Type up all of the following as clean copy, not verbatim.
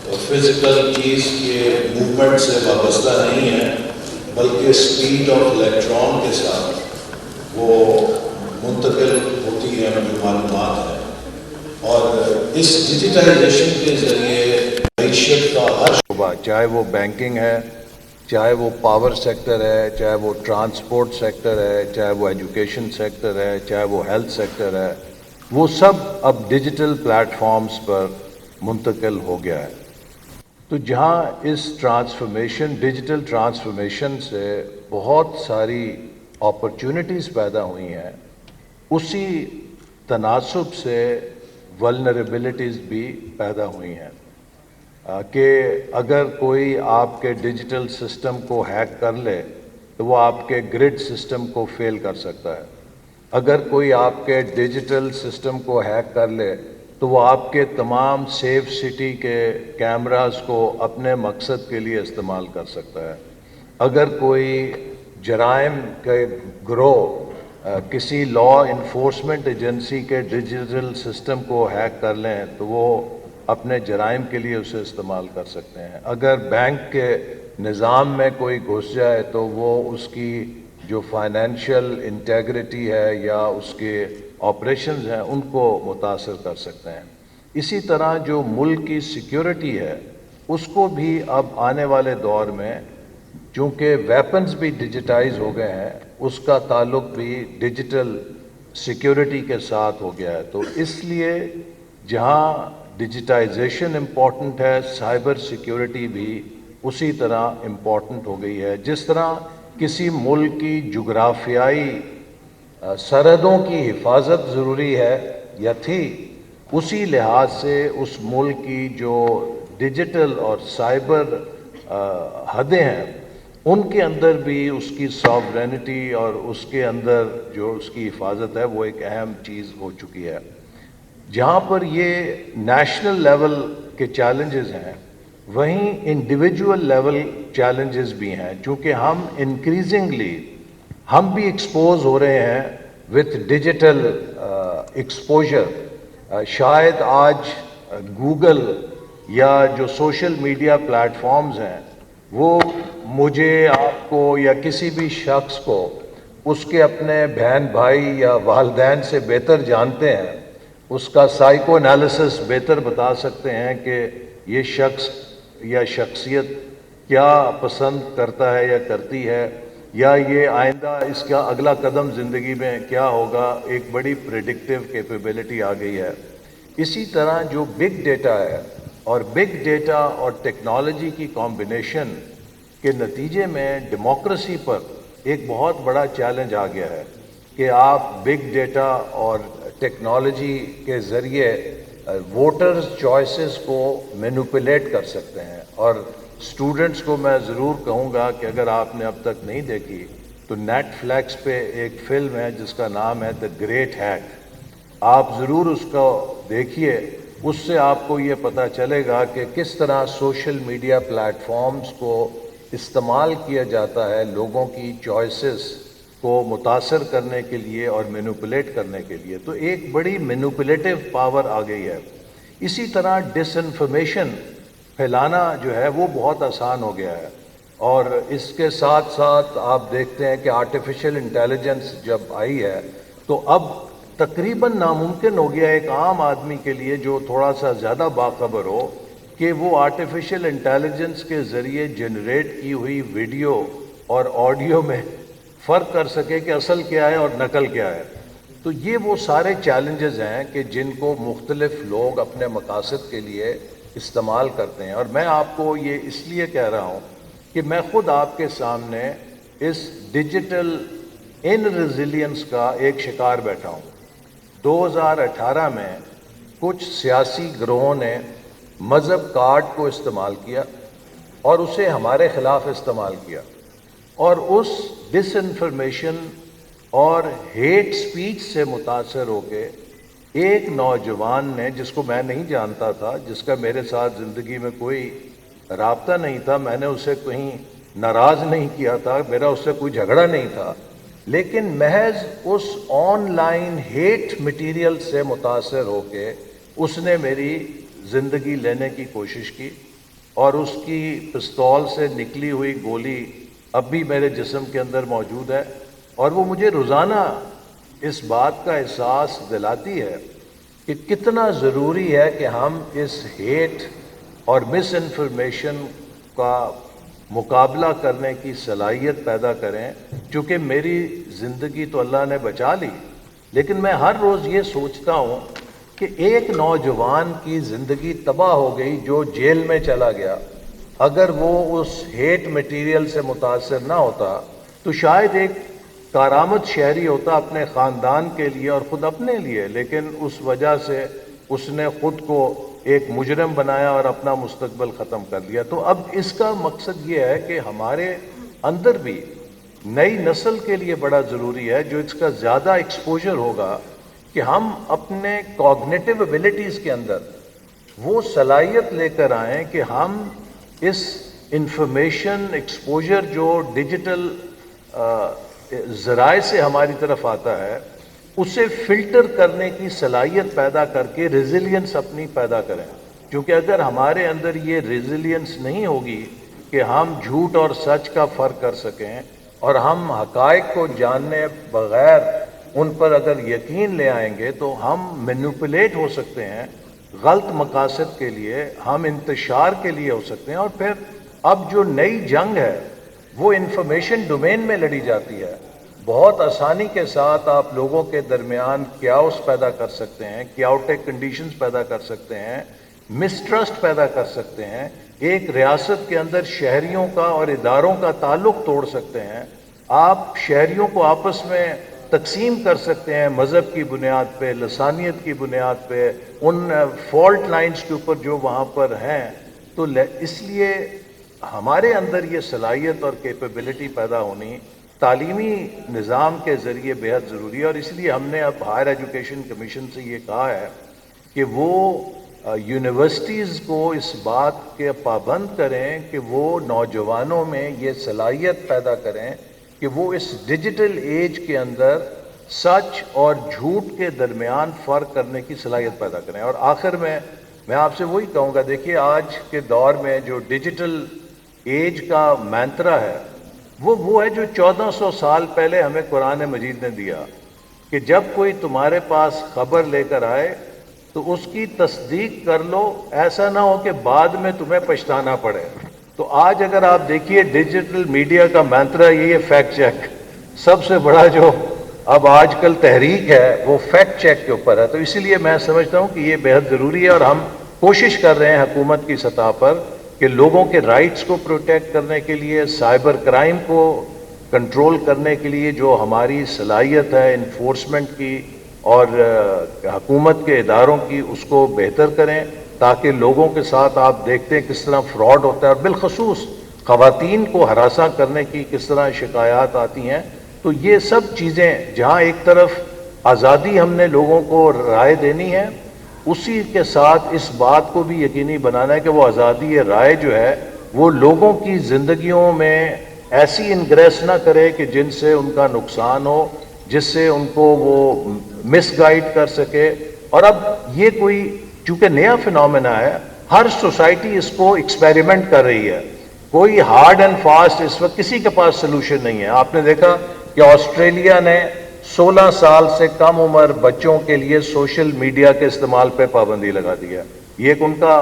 Physical چیز کے movement سے وابستہ نہیں ہے، بلکہ اسپیڈ آف الیکٹران کے ساتھ وہ منتقل ہوتی ہیں جو معلومات ہیں، اور اس ڈیجیٹائزیشن کے ذریعے معیشت کا ہر شعبہ، چاہے وہ بینکنگ ہے، چاہے وہ پاور سیکٹر ہے، چاہے وہ ٹرانسپورٹ سیکٹر ہے، چاہے وہ ایجوکیشن سیکٹر ہے، چاہے وہ ہیلتھ سیکٹر ہے، وہ سب اب ڈیجیٹل پلیٹ فارمز پر منتقل ہو گیا ہے۔ تو جہاں اس ٹرانسفارمیشن، ڈیجیٹل ٹرانسفارمیشن سے بہت ساری اپرچونٹیز پیدا ہوئی ہیں، اسی تناسب سے ولنریبلٹیز بھی پیدا ہوئی ہیں، کہ اگر کوئی آپ کے ڈیجیٹل سسٹم کو ہیک کر لے تو وہ آپ کے گرڈ سسٹم کو فیل کر سکتا ہے۔ اگر کوئی آپ کے ڈیجیٹل سسٹم کو ہیک کر لے تو وہ آپ کے تمام سیف سٹی کے کیمراز کو اپنے مقصد کے لیے استعمال کر سکتا ہے۔ اگر کوئی جرائم کے گروہ کسی لا انفورسمنٹ ایجنسی کے ڈیجیٹل سسٹم کو ہیک کر لیں تو وہ اپنے جرائم کے لیے اسے استعمال کر سکتے ہیں۔ اگر بینک کے نظام میں کوئی گھس جائے تو وہ اس کی جو فائنینشیل انٹیگریٹی ہے یا اس کے آپریشنز ہیں ان کو متاثر کر سکتے ہیں۔ اسی طرح جو ملک کی سیکیورٹی ہے اس کو بھی اب آنے والے دور میں، چونکہ ویپنز بھی ڈیجیٹائز ہو گئے ہیں، اس کا تعلق بھی ڈیجیٹل سیکیورٹی کے ساتھ ہو گیا ہے۔ تو اس لیے جہاں ڈیجیٹائزیشن امپورٹنٹ ہے، سائبر سیکیورٹی بھی اسی طرح امپورٹنٹ ہو گئی ہے۔ جس طرح کسی ملک کی جغرافیائی سرحدوں کی حفاظت ضروری ہے یا تھی، اسی لحاظ سے اس ملک کی جو ڈیجیٹل اور سائبر حدیں ہیں ان کے اندر بھی اس کی ساورینٹی اور اس کے اندر جو اس کی حفاظت ہے وہ ایک اہم چیز ہو چکی ہے۔ جہاں پر یہ نیشنل لیول کے چیلنجز ہیں، وہیں انڈیویجول لیول چیلنجز بھی ہیں، چونکہ ہم انکریزنگلی ہم بھی ایکسپوز ہو رہے ہیں وتھ ڈیجیٹل ایکسپوجر۔ شاید آج گوگل یا جو سوشل میڈیا پلیٹ فارمز ہیں وہ مجھے، آپ کو یا کسی بھی شخص کو اس کے اپنے بہن بھائی یا والدین سے بہتر جانتے ہیں، اس کا سائیکو انالیسس بہتر بتا سکتے ہیں کہ یہ شخص یا شخصیت کیا پسند کرتا ہے یا کرتی ہے، یا یہ آئندہ اس کا اگلا قدم زندگی میں کیا ہوگا۔ ایک بڑی پریڈکٹیو کیپیبلٹی آ گئی ہے۔ اسی طرح جو بگ ڈیٹا ہے، اور بگ ڈیٹا اور ٹیکنالوجی کی کمبینیشن کے نتیجے میں ڈیموکریسی پر ایک بہت بڑا چیلنج آ گیا ہے کہ آپ بگ ڈیٹا اور ٹیکنالوجی کے ذریعے ووٹرز چوائسز کو مینوپولیٹ کر سکتے ہیں۔ اور اسٹوڈنٹس کو میں ضرور کہوں گا کہ اگر آپ نے اب تک نہیں دیکھی تو نیٹ فلیکس پہ ایک فلم ہے جس کا نام ہے دا گریٹ ہیک، آپ ضرور اس کو دیکھیے۔ اس سے آپ کو یہ پتہ چلے گا کہ کس طرح سوشل میڈیا پلیٹ فارمز کو استعمال کیا جاتا ہے لوگوں کی چوائسز کو متاثر کرنے کے لیے اور مینوپولیٹ کرنے کے لیے۔ تو ایک بڑی مینوپولیٹو پاور آ گئی ہے۔ اسی طرح ڈس انفارمیشن پھیلانا جو ہے وہ بہت آسان ہو گیا ہے، اور اس کے ساتھ ساتھ آپ دیکھتے ہیں کہ آرٹیفیشل انٹیلیجنس جب آئی ہے تو اب تقریباً ناممکن ہو گیا ایک عام آدمی کے لیے جو تھوڑا سا زیادہ باخبر ہو کہ وہ آرٹیفیشل انٹیلیجنس کے ذریعے جنریٹ کی ہوئی ویڈیو اور آڈیو میں فرق کر سکے کہ اصل کیا ہے اور نقل کیا ہے۔ تو یہ وہ سارے چیلنجز ہیں کہ جن کو مختلف لوگ اپنے مقاصد کے لیے استعمال کرتے ہیں، اور میں آپ کو یہ اس لیے کہہ رہا ہوں کہ میں خود آپ کے سامنے اس ڈیجیٹل ان ریزیلینس کا ایک شکار بیٹھا ہوں۔ 2018 میں کچھ سیاسی گروہوں نے مذہب کارڈ کو استعمال کیا اور اسے ہمارے خلاف استعمال کیا، اور اس ڈس انفارمیشن اور ہیٹ سپیچ سے متاثر ہو کے ایک نوجوان نے، جس کو میں نہیں جانتا تھا، جس کا میرے ساتھ زندگی میں کوئی رابطہ نہیں تھا، میں نے اسے کہیں ناراض نہیں کیا تھا، میرا اس سے کوئی جھگڑا نہیں تھا، لیکن محض اس آن لائن ہیٹ مٹیریل سے متاثر ہو کے اس نے میری زندگی لینے کی کوشش کی، اور اس کی پستول سے نکلی ہوئی گولی اب بھی میرے جسم کے اندر موجود ہے، اور وہ مجھے روزانہ اس بات کا احساس دلاتی ہے کہ کتنا ضروری ہے کہ ہم اس ہیٹ اور مس انفارمیشن کا مقابلہ کرنے کی صلاحیت پیدا کریں. چونکہ میری زندگی تو اللہ نے بچا لی، لیکن میں ہر روز یہ سوچتا ہوں کہ ایک نوجوان کی زندگی تباہ ہو گئی جو جیل میں چلا گیا. اگر وہ اس ہیٹ مٹیریل سے متاثر نہ ہوتا تو شاید ایک کارآمد شہری ہوتا اپنے خاندان کے لیے اور خود اپنے لیے، لیکن اس وجہ سے اس نے خود کو ایک مجرم بنایا اور اپنا مستقبل ختم کر لیا. تو اب اس کا مقصد یہ ہے کہ ہمارے اندر بھی نئی نسل کے لیے بڑا ضروری ہے، جو اس کا زیادہ ایکسپوجر ہوگا، کہ ہم اپنے کوگنیٹو ایبلٹیز کے اندر وہ صلاحیت لے کر آئیں کہ ہم اس انفارمیشن ایکسپوجر جو ڈیجیٹل ذرائع سے ہماری طرف آتا ہے اسے فلٹر کرنے کی صلاحیت پیدا کر کے ریزیلینس اپنی پیدا کریں. کیونکہ اگر ہمارے اندر یہ ریزیلینس نہیں ہوگی کہ ہم جھوٹ اور سچ کا فرق کر سکیں، اور ہم حقائق کو جاننے بغیر ان پر اگر یقین لے آئیں گے، تو ہم مینوپولیٹ ہو سکتے ہیں غلط مقاصد کے لیے، ہم انتشار کے لیے ہو سکتے ہیں. اور پھر اب جو نئی جنگ ہے وہ انفارمیشن ڈومین میں لڑی جاتی ہے. بہت آسانی کے ساتھ آپ لوگوں کے درمیان کیاؤس پیدا کر سکتے ہیں، کیاوٹک کنڈیشنز پیدا کر سکتے ہیں، مسٹرسٹ پیدا کر سکتے ہیں، ایک ریاست کے اندر شہریوں کا اور اداروں کا تعلق توڑ سکتے ہیں. آپ شہریوں کو آپس میں تقسیم کر سکتے ہیں مذہب کی بنیاد پہ، لسانیت کی بنیاد پہ، ان فالٹ لائنز کے اوپر جو وہاں پر ہیں. تو اس لیے ہمارے اندر یہ صلاحیت اور کیپیبلٹی پیدا ہونی تعلیمی نظام کے ذریعے بہت ضروری ہے. اور اس لیے ہم نے اب ہائر ایجوکیشن کمیشن سے یہ کہا ہے کہ وہ یونیورسٹیز کو اس بات کے پابند کریں کہ وہ نوجوانوں میں یہ صلاحیت پیدا کریں کہ وہ اس ڈیجیٹل ایج کے اندر سچ اور جھوٹ کے درمیان فرق کرنے کی صلاحیت پیدا کریں. اور آخر میں آپ سے وہی کہوں گا، دیکھیے آج کے دور میں جو ڈیجیٹل ایج کا مینترا ہے وہ ہے جو 1400 سال پہلے ہمیں قرآن مجید نے دیا، کہ جب کوئی تمہارے پاس خبر لے کر آئے تو اس کی تصدیق کر لو، ایسا نہ ہو کہ بعد میں تمہیں پچھتانا پڑے. تو آج اگر آپ دیکھیے ڈیجیٹل میڈیا کا مینترا یہ ہے فیکٹ چیک. سب سے بڑا جو اب آج کل تحریک ہے وہ فیکٹ چیک کے اوپر ہے. تو اسی لیے میں سمجھتا ہوں کہ یہ بہت ضروری ہے، اور ہم کوشش کر رہے ہیں حکومت کی سطح پر کہ لوگوں کے رائٹس کو پروٹیکٹ کرنے کے لیے، سائبر کرائم کو کنٹرول کرنے کے لیے جو ہماری صلاحیت ہے انفورسمنٹ کی اور حکومت کے اداروں کی، اس کو بہتر کریں، تاکہ لوگوں کے ساتھ آپ دیکھتے ہیں کس طرح فراڈ ہوتا ہے، اور بالخصوص خواتین کو ہراساں کرنے کی کس طرح شکایات آتی ہیں. تو یہ سب چیزیں جہاں ایک طرف آزادی ہم نے لوگوں کو رائے دینی ہے، اسی کے ساتھ اس بات کو بھی یقینی بنانا ہے کہ وہ آزادی رائے جو ہے وہ لوگوں کی زندگیوں میں ایسی انگریس نہ کرے کہ جن سے ان کا نقصان ہو، جس سے ان کو وہ مس گائیڈ کر سکے. اور اب یہ کوئی چونکہ نیا فنومینا ہے، ہر سوسائٹی اس کو ایکسپیریمنٹ کر رہی ہے. کوئی ہارڈ اینڈ فاسٹ اس وقت کسی کے پاس سلوشن نہیں ہے. آپ نے دیکھا کہ آسٹریلیا نے 16 سال سے کم عمر بچوں کے لیے سوشل میڈیا کے استعمال پہ پابندی لگا دیا. یہ ایک ان کا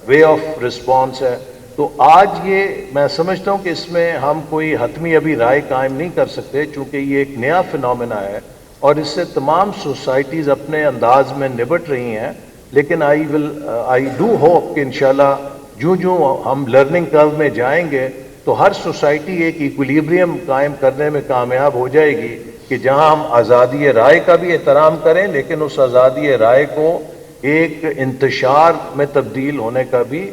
وے آف رسپانس ہے. تو آج یہ میں سمجھتا ہوں کہ اس میں ہم کوئی حتمی ابھی رائے قائم نہیں کر سکتے، چونکہ یہ ایک نیا فنومینا ہے اور اس سے تمام سوسائٹیز اپنے انداز میں نبٹ رہی ہیں. لیکن آئی ڈو ہوپ کہ انشاءاللہ جو ہم لرننگ کرو میں جائیں گے تو ہر سوسائٹی ایک ایکولیبریم قائم کرنے میں کامیاب ہو جائے گی، کہ جہاں ہم آزادی رائے کا بھی احترام کریں، لیکن اس آزادی رائے کو ایک انتشار میں تبدیل ہونے کا بھی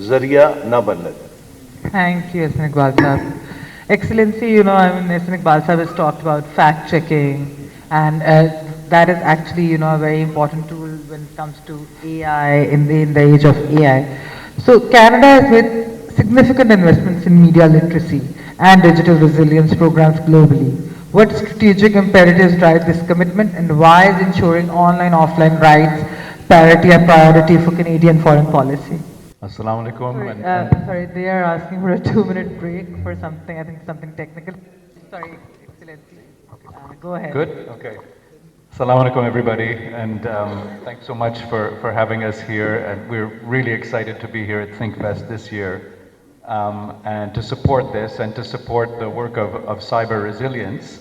ذریعہ نہ بننے دیں. Thank you, Ehsan Iqbal Sahab. Excellency, Ehsan Iqbal Sahab has talked about fact checking, and that is actually, a very important tool when it comes to AI in the age of AI. So Canada has made significant investments in media literacy and digital resilience programs globally. What strategic imperatives drive this commitment, and why is ensuring online-offline rights parity a priority for Canadian foreign policy? Assalamu alaikum. Sorry, they are asking for a 2-minute break for something, I think something technical. Sorry, Excellency. Go ahead. Good? Okay. Assalamu alaikum, everybody, and thanks so much for having us here. And we're really excited to be here at ThinkFest this year, and to support this and to support the work of cyber resilience.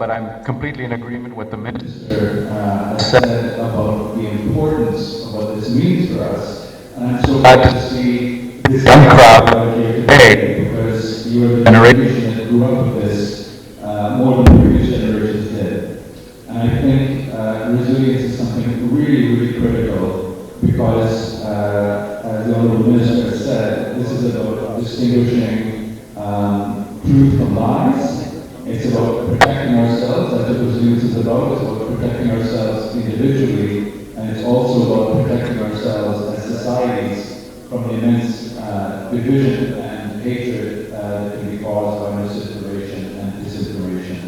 but I'm completely in agreement with the minister said about the importance of what this means for us. And I'm so glad to see this young crowd here today, because you are the generation that grew up with this more than previous generations did. And I think resilience is something really, really critical, because as the Honourable Minister has said, this is about distinguishing truth from lies. It's about protecting ourselves, that's what resilience is about. It's about protecting ourselves individually, and it's also about protecting ourselves as societies from the immense division and hatred that can be caused by misinformation and disinformation.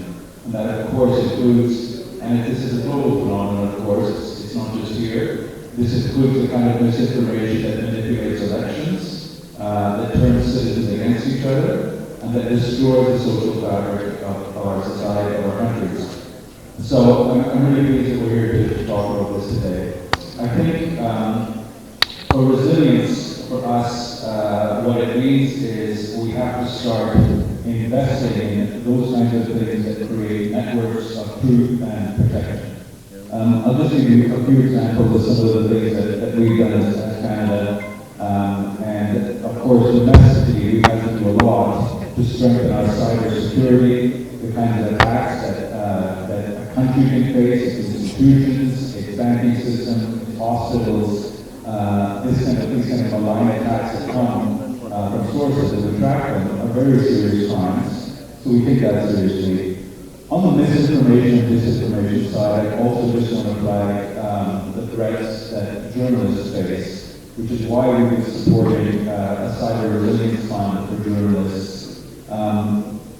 And that, of course, includes, and this is a global phenomenon, of course, it's not just here. This includes the kind of misinformation that manipulates elections, that turns citizens against each other, and that destroys the social fabric of our society, of our countries. So I'm really pleased that we're here to talk about this today. I think for resilience, for us, what it means is we have to start investing in those kinds of things that create networks of truth and protection. I'll just give you a few examples of some of the things that we've done as Canada. And of course, domestically, we have to do a lot to strengthen our cyber security, the kinds of attacks that a country can face, its institutions, its banking system, its hospitals, these kind of malign attacks that come from sources that we track them are very serious crimes. So we take that seriously. On the misinformation and disinformation side, I also just want to flag the threats that journalists face, which is why we've been supporting a cyber resilience fund for journalists.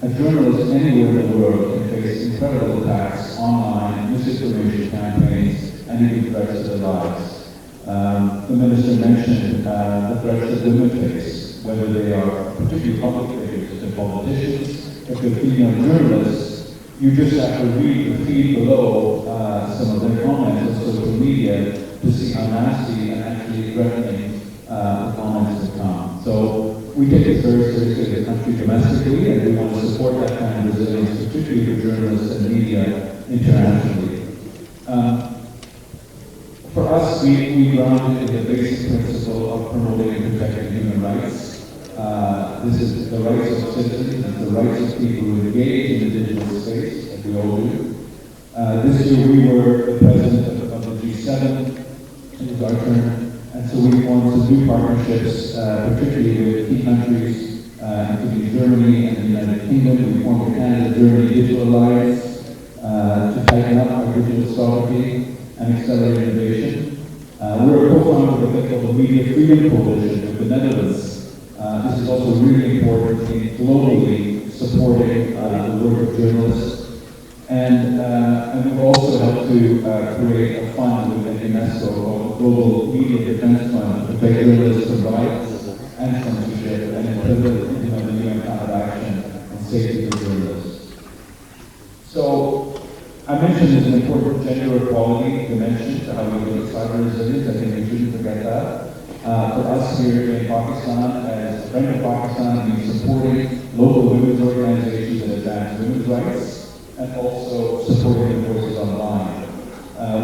A journalist anywhere in the world can face incredible attacks online, misinformation campaigns, and even threats to their lives. The Minister mentioned the threats that women face, whether they are particularly public figures and politicians, if they're female journalists. You just have to read the feed below some of their comments on social media to see how nasty and actually threatening the comments have come. So we take it very seriously as a country domestically, and we want to support that kind of resilience, particularly for journalists and media internationally. For us, we ground it in the basic principle of promoting and protecting human rights. This is the rights of citizens, it's the rights of people who engage in the digital space, as we all do. This year we were the president of the G7, it was our turn, and so we formed some new partnerships, particularly with key countries, including Germany and the United Kingdom. We formed the Canada-Germany Digital Alliance to tighten up our digital sovereignty and accelerate innovation. We're a co-founder of a thing called the Media Freedom Coalition with the Netherlands. This is also really important in globally supporting the work of journalists. And we've also helped to create a fund within UNESCO called Global Media Defense Fund to protect journalists from violence and censorship and implement the UN Plan of Action on safety for journalists. So I mentioned there's an important gender equality dimension to how we look at cyber resilience. I think we shouldn't forget that. For us here in Pakistan, as a friend of Pakistan, we're supporting local women's organizations that advance women's rights and also supporting the voices online.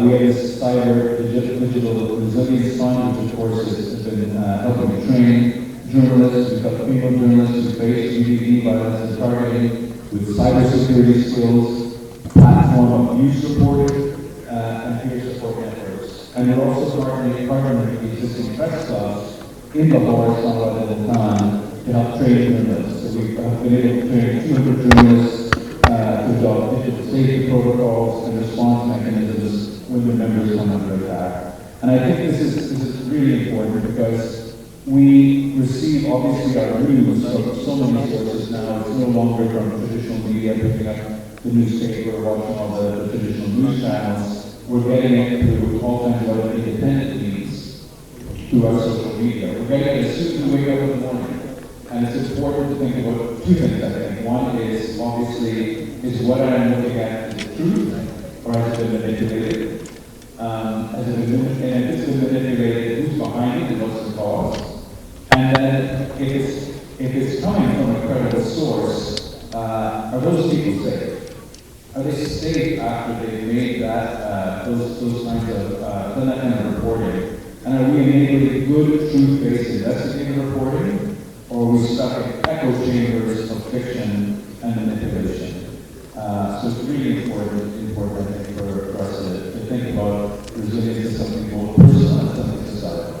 We have this cyber digital resilience fund, which of course has been helping to train journalists. We've got female journalists who face GDP violence and targeting with cybersecurity skills, platform of abuse reporting, and peer support networks. And we're also partnering with the existing press clubs in the Lahore, Islamabad, and Khan to help train journalists. So we've been able to train 200 journalists to develop digital safety protocols and response mechanisms when the members come under attack. And I think this is really important because we receive obviously our news from so many sources now. It's no longer from traditional media picking up the newspaper or watching all the traditional news channels. we're getting it through all kinds of other independent means through our social media. We're getting it as soon as we wake up in the morning. And it's important to think about two things, I think. One is, obviously, is what I'm looking at is the truth, or has it been manipulated? Has it been, and if it's been manipulated, who's behind it and what's the cause? And then if it's coming from a credible source, are those people safe? Are they safe after they've made that, those kinds of, done that kind of reporting? And are we enabling good, truth-based investigative reporting? Or are we stuck in echo chambers of fiction and manipulation? So it's really important, I think, for us to think about resilience as something both personal and something societal.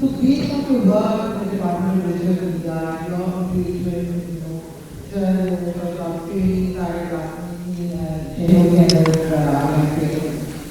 So based on your work in the Department of Digital Media, your engagement, journalism, training,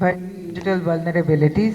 digital vulnerabilities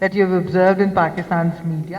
that you've observed in Pakistan's media?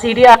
CDR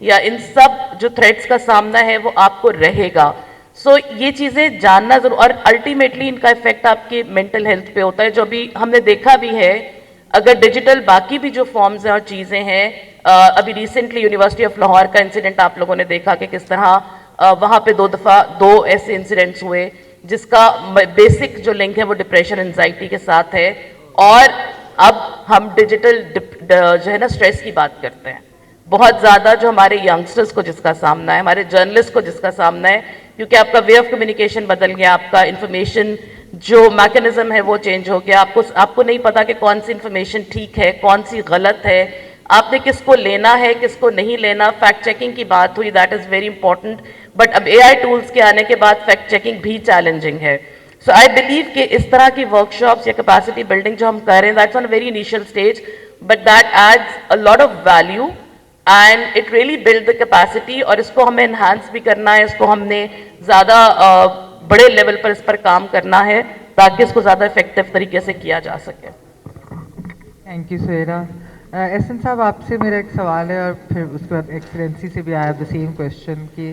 یا ان سب جو threats کا سامنا ہے وہ آپ کو رہے گا. سو یہ چیزیں جاننا ضرور, اور الٹیمیٹلی ان کا افیکٹ آپ کی مینٹل ہیلتھ پہ ہوتا ہے, جو ابھی ہم نے دیکھا بھی ہے. اگر ڈیجیٹل باقی بھی جو فارمز ہیں اور چیزیں ہیں, ابھی ریسنٹلی یونیورسٹی آف لاہور کا انسیڈنٹ آپ لوگوں نے دیکھا کہ کس طرح وہاں پہ 2 دفعہ 2 ایسے انسیڈنٹس ہوئے جس کا بیسک جو لنک ہے وہ ڈپریشن انزائٹی کے ساتھ ہے. اور اب ہم ڈیجیٹل جو ہے نا اسٹریس کی بات کرتے ہیں, بہت زیادہ جو ہمارے ینگسٹرز کو جس کا سامنا ہے, ہمارے جرنلسٹ کو جس کا سامنا ہے, کیونکہ آپ کا وے آف کمیونیکیشن بدل گیا, آپ کا انفارمیشن جو میکانزم ہے وہ چینج ہو گیا. آپ کو نہیں پتا کہ کون سی انفارمیشن ٹھیک ہے, کون سی غلط ہے, آپ نے کس کو لینا ہے کس کو نہیں لینا. فیکٹ چیکنگ کی بات ہوئی, that is very important, but اب AI ٹولز کے آنے کے بعد فیکٹ چیکنگ بھی چیلنجنگ ہے. سو آئی بلیو کہ اس طرح کی ورکشاپس یا کیپیسٹی بلڈنگ جو ہم کر رہے ہیں, that's on very initial stage, but that adds a lot of value and it really build the capacity. اور اس کو ہمیں انہانس بھی کرنا ہے, اس کو ہم نے زیادہ بڑے لیول پر اس پر کام کرنا ہے تاکہ اس کو زیادہ افیکٹو طریقے سے کیا جا سکے. Thank you سہیرا. احسن صاحب, آپ سے میرا ایک سوال ہے اور پھر اس کے بعد ایکسلنسی سے بھی آیا دا سیم کوشچن کہ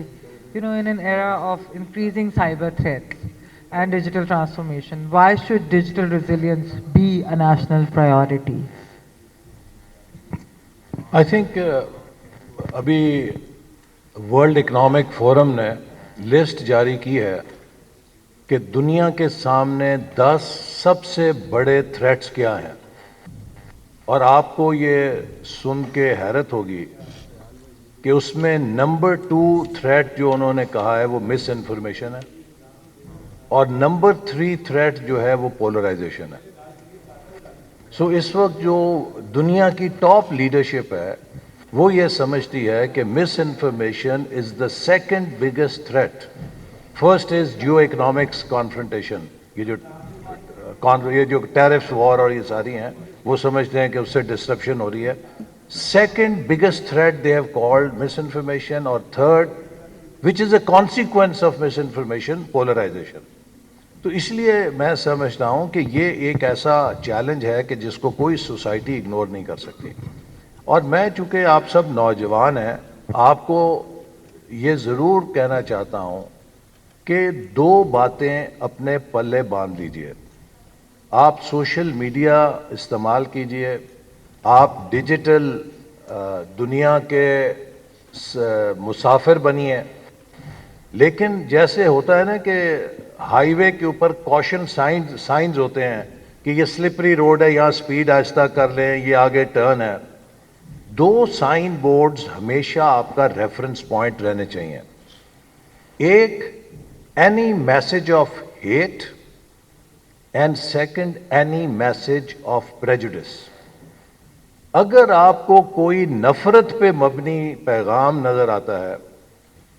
you know in an era of increasing cyber threats and digital transformation, why should digital resilience be a national priority? I think ابھی ورلڈ اکنامک فورم نے لسٹ جاری کی ہے کہ دنیا کے سامنے 10 سب سے بڑے تھریٹس کیا ہیں, اور آپ کو یہ سن کے حیرت ہوگی کہ اس میں نمبر 2 تھریٹ جو انہوں نے کہا ہے وہ مس انفارمیشن ہے, اور نمبر 3 تھریٹ جو ہے وہ پولرائزیشن ہے. سو اس وقت جو دنیا کی ٹاپ لیڈرشپ ہے وہ یہ سمجھتی ہے کہ misinformation is the second biggest threat. First is geo economics confrontation, یہ جو ٹیرفس وار اور یہ ساری ہیں وہ سمجھتے ہیں کہ اس سے ڈسرپشن ہو رہی ہے. Second biggest threat they have called misinformation, اور third which is a consequence of misinformation, polarisation. تو اس لیے میں سمجھتا ہوں کہ یہ ایک ایسا چیلنج ہے کہ جس کو کوئی سوسائٹی اگنور نہیں کر سکتی. اور میں چونکہ آپ سب نوجوان ہیں, آپ کو یہ ضرور کہنا چاہتا ہوں کہ 2 باتیں اپنے پلے باندھ لیجئے. آپ سوشل میڈیا استعمال کیجئے, آپ ڈیجیٹل دنیا کے مسافر بنیے, لیکن جیسے ہوتا ہے نا کہ ہائی وے کے اوپر کوشن سائنز ہوتے ہیں کہ یہ سلپری روڈ ہے, یہاں سپیڈ آہستہ کر لیں, یہ آگے ٹرن ہے. 2 سائن بورڈز ہمیشہ آپ کا ریفرنس پوائنٹ رہنے چاہیے. ایک any message of hate, and second any message of prejudice. اگر آپ کو کوئی نفرت پہ مبنی پیغام نظر آتا ہے,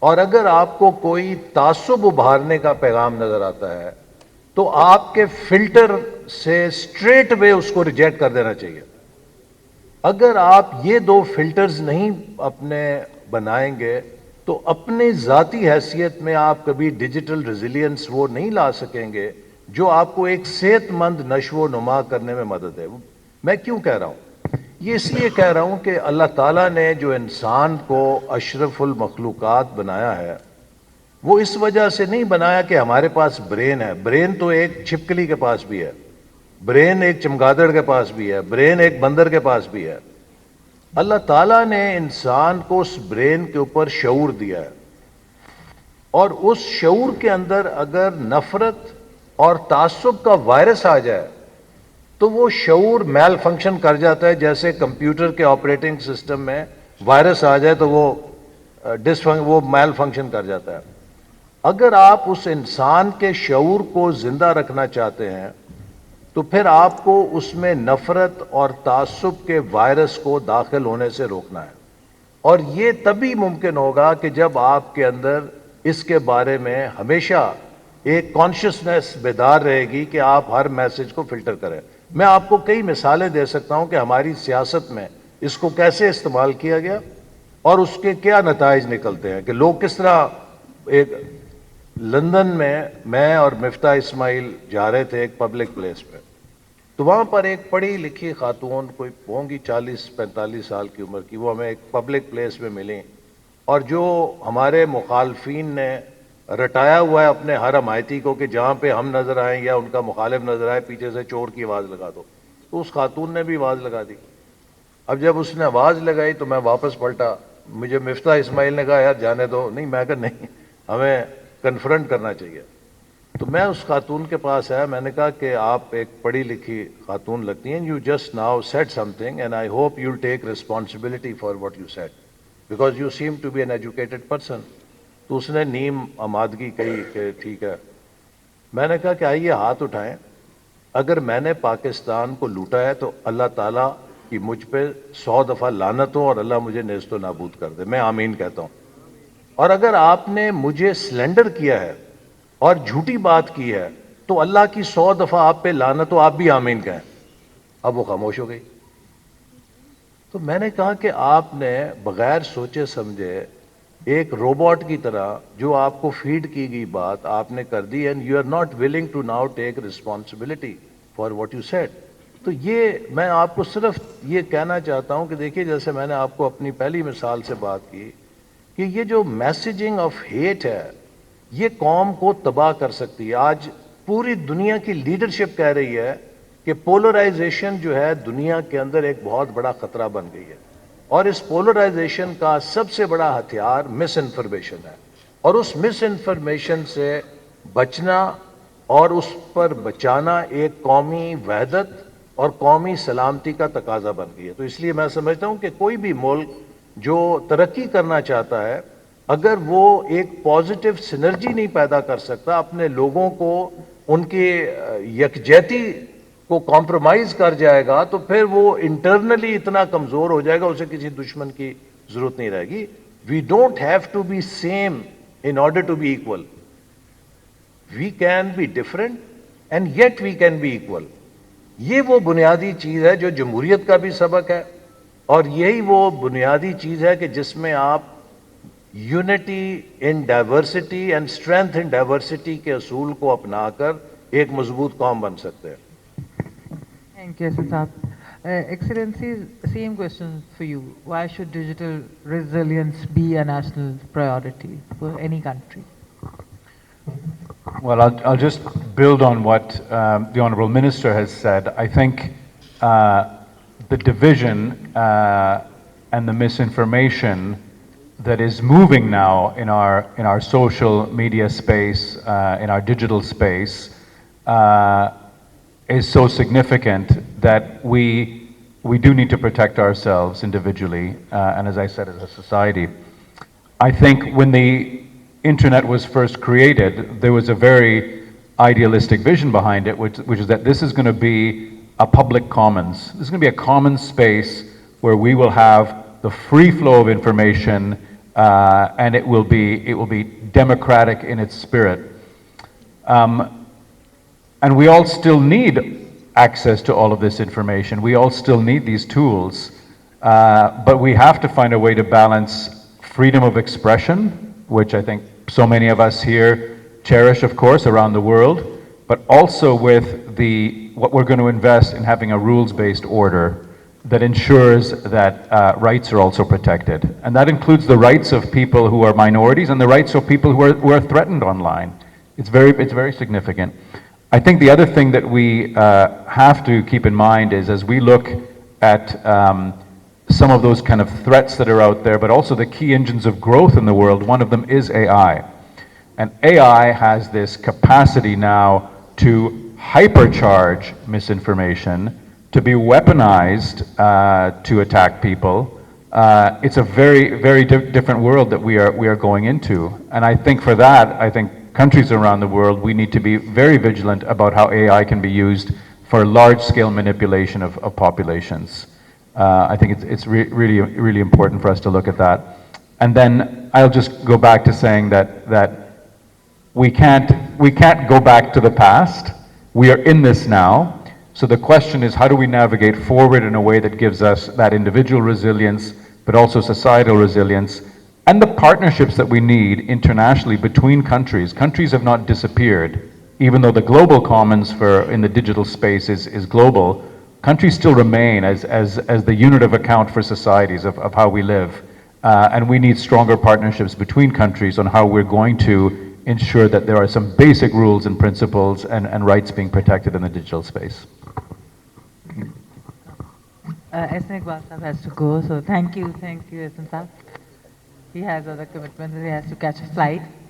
اور اگر آپ کو کوئی تعصب ابھارنے کا پیغام نظر آتا ہے, تو آپ کے فلٹر سے اسٹریٹ وے اس کو ریجیکٹ کر دینا چاہیے. اگر آپ یہ 2 فلٹرز نہیں اپنے بنائیں گے تو اپنی ذاتی حیثیت میں آپ کبھی ڈیجیٹل ریزیلینس وہ نہیں لا سکیں گے جو آپ کو ایک صحت مند نشو و نما کرنے میں مدد ہے. میں کیوں کہہ رہا ہوں؟ یہ اس لیے کہہ رہا ہوں کہ اللہ تعالیٰ نے جو انسان کو اشرف المخلوقات بنایا ہے وہ اس وجہ سے نہیں بنایا کہ ہمارے پاس برین ہے. برین تو ایک چھپکلی کے پاس بھی ہے, برین ایک چمگادڑ کے پاس بھی ہے, برین ایک بندر کے پاس بھی ہے. اللہ تعالیٰ نے انسان کو اس برین کے اوپر شعور دیا ہے, اور اس شعور کے اندر اگر نفرت اور تعصب کا وائرس آ جائے تو وہ شعور میل فنکشن کر جاتا ہے. جیسے کمپیوٹر کے آپریٹنگ سسٹم میں وائرس آ جائے تو وہ میل فنکشن کر جاتا ہے. اگر آپ اس انسان کے شعور کو زندہ رکھنا چاہتے ہیں تو پھر آپ کو اس میں نفرت اور تعصب کے وائرس کو داخل ہونے سے روکنا ہے. اور یہ تبھی ممکن ہوگا کہ جب آپ کے اندر اس کے بارے میں ہمیشہ ایک کانشیسنس بیدار رہے گی کہ آپ ہر میسج کو فلٹر کریں. میں آپ کو کئی مثالیں دے سکتا ہوں کہ ہماری سیاست میں اس کو کیسے استعمال کیا گیا اور اس کے کیا نتائج نکلتے ہیں. کہ لوگ کس طرح ایک لندن میں اور مفتاح اسماعیل جا رہے تھے ایک پبلک پلیس پہ, تو وہاں پر ایک پڑھی لکھی خاتون, کوئی ہوں گی 40-45 سال کی عمر کی, وہ ہمیں ایک پبلک پلیس میں ملی. اور جو ہمارے مخالفین نے رٹایا ہوا ہے اپنے ہر حمایتی کو کہ جہاں پہ ہم نظر آئیں یا ان کا مخالف نظر آئے پیچھے سے چور کی آواز لگا دو، تو اس خاتون نے بھی آواز لگا دی. اب جب اس نے آواز لگائی تو میں واپس پلٹا. مجھے مفتاح اسماعیل نے کہا یار جانے دو. نہیں، میں کہا نہیں، ہمیں کنفرنٹ کرنا چاہیے. تو میں اس خاتون کے پاس آیا. میں نے کہا کہ آپ ایک پڑھی لکھی خاتون لگتی ہیں. You just now said something and I hope you will take responsibility for what you said because you seem to be an educated person. تو اس نے نیم آمادگی کہی کہ ٹھیک ہے. میں نے کہا کہ آئیے ہاتھ اٹھائیں. اگر میں نے پاکستان کو لوٹا ہے تو اللہ تعالیٰ کی مجھ پہ 100 دفعہ لعنت ہو اور اللہ مجھے نیست و نابود کر دے. میں آمین کہتا ہوں. اور اگر آپ نے مجھے سلینڈر کیا ہے اور جھوٹی بات کی ہے تو اللہ کی 100 دفعہ آپ پہ لعنت ہو، آپ بھی آمین کہیں. اب وہ خاموش ہو گئی. تو میں نے کہا کہ آپ نے بغیر سوچے سمجھے ایک روبوٹ کی طرح جو آپ کو فیڈ کی گئی بات آپ نے کر دی and you are not willing to now take responsibility for what you said. تو یہ میں آپ کو صرف یہ کہنا چاہتا ہوں کہ دیکھیے جیسے میں نے آپ کو اپنی پہلی مثال سے بات کی کہ یہ جو میسیجنگ آف ہیٹ ہے یہ قوم کو تباہ کر سکتی ہے. آج پوری دنیا کی لیڈرشپ کہہ رہی ہے کہ پولرائزیشن جو ہے دنیا کے اندر ایک بہت بڑا خطرہ بن گئی ہے اور اس پولرائزیشن کا سب سے بڑا ہتھیار مس انفارمیشن ہے اور اس مس انفارمیشن سے بچنا اور اس پر بچانا ایک قومی وحدت اور قومی سلامتی کا تقاضا بن گئی ہے. تو اس لیے میں سمجھتا ہوں کہ کوئی بھی ملک جو ترقی کرنا چاہتا ہے اگر وہ ایک پازیٹیو سنرجی نہیں پیدا کر سکتا، اپنے لوگوں کو ان کی یکجہتی کو کمپرومائز کر جائے گا تو پھر وہ انٹرنلی اتنا کمزور ہو جائے گا اسے کسی دشمن کی ضرورت نہیں رہے گی. We don't have to be same in order to be equal. We can be different and yet we can be equal. یہ وہ بنیادی چیز ہے جو جمہوریت کا بھی سبق ہے اور یہی وہ بنیادی چیز ہے کہ جس میں آپ unity in diversity and strength in diversity کے اصول کو اپنا کر ایک مضبوط قوم بن سکتے ہیں. Thank you, Sir. Excellency, same question for you. Why should digital resilience be a national priority for any country? Well, I'll just build on what the Honourable Minister has said. I think the division and the misinformation that is moving now in our social media space, in our digital space, is so significant that we do need to protect ourselves individually and, as I said, as a society. I think when the internet was first created, there was a very idealistic vision behind it, which is that this is going to be a public commons. This is going to be a common space where we will have the free flow of information, and it will be democratic in its spirit. And we all still need access to all of this information. We all still need these tools, but we have to find a way to balance freedom of expression, which I think so many of us here cherish, of course, around the world, but also with what we're going to invest in having a rules-based order that ensures that rights are also protected. And that includes the rights of people who are minorities and the rights of people who are threatened online. It's very significant. I think the other thing that we have to keep in mind is as we look at some of those kind of threats that are out there, but also the key engines of growth in the world, one of them is AI. And AI has this capacity now to hypercharge misinformation, to be weaponized to attack people. It's a very different world that we are going into. And I think for that, I think countries around the world, we need to be very vigilant about how AI can be used for large-scale manipulation of populations. I think it's really important for us to look at that. And then I'll just go back to saying that we can't go back to the past. We are in this now. So the question is, how do we navigate forward in a way that gives us that individual resilience, but also societal resilience, and the partnerships that we need internationally between countries. Countries have not disappeared. Even though the global commons in the digital space is global, countries still remain as the unit of account for societies of how we live. and we need stronger partnerships between countries on how we're going to ensure that there are some basic rules and principles and rights being protected in the digital space. Ehsan Iqbal Sahab has to go, so thank you Ehsan Sahab. He has other commitments, he has to catch a flight.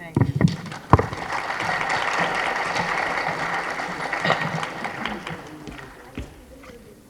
Thank you.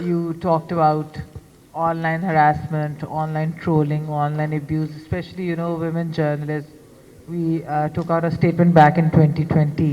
you talked about online harassment, online trolling, online abuse, especially women journalists. We took out a statement back in 2020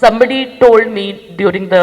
somebody told me during the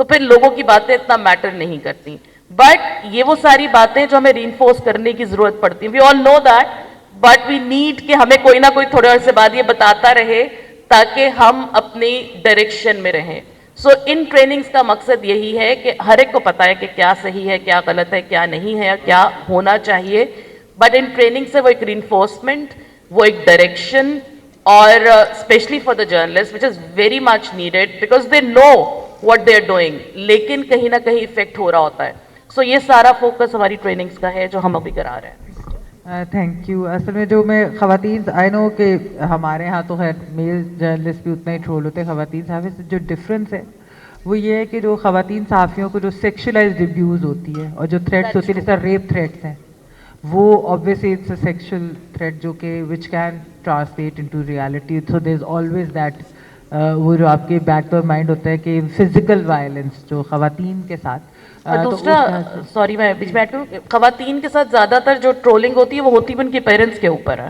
تو پھر لوگوں کی باتیں اتنا metre نہیں کرتی. But یہ وہ ساری باتیں جو ہمیں ری انفورس کرنے کی ضرورت پڑتی ہیں. We all know that, but we need کہ ہمیں کوئی نہ کوئی تھوڑے عرصے بعد یہ بتاتا رہے تاکہ ہم اپنی ڈائریکشن میں رہیں. سو ان ٹریننگز کا مقصد یہی ہے کہ ہر ایک کو پتہ ہے کہ کیا صحیح ہے, کیا غلط ہے, کیا نہیں ہے, کیا ہونا چاہیے. بٹ ان ٹریننگ سے وہ ایک ری انفورسمنٹ, وہ ایک ڈائریکشن, اور specially for the journalist which is very much needed because they know what they are doing, لیکن کہیں نہ کہیں افیکٹ ہو رہا ہوتا ہے. سو یہ سارا فوکس ہماری ٹریننگز کا ہے جو ہم ابھی کرا رہے ہیں. Thank you. اصل میں جو میں خواتین, آئی نو کہ ہمارے ہاں تو خیر میل جرنلسٹ بھی اتنا ہی ٹرول ہوتے ہیں, خواتین صحافی سے جو ڈفرینس ہے وہ یہ ہے کہ جو خواتین صحافیوں کو جو سیکشولائزڈ ابیوز ہوتی ہے اور جو تھریٹس ہوتی ہے, جیسے ریپ تھریٹس ہیں, وہ obviously it's a sexual threat جو کہ which can translate into reality. So there's always that وہ جو آپ کے بیک آف مائنڈ ہوتا ہے کہ فزیکل وائلنس جو خواتین کے ساتھ. اور دوسرا, سوری میں بیچ میں ایڈ کروں, خواتین کے ساتھ زیادہ تر جو ٹرولنگ ہوتی ہے وہ ہوتی بھی ان کے پیرنٹس کے اوپر ہے.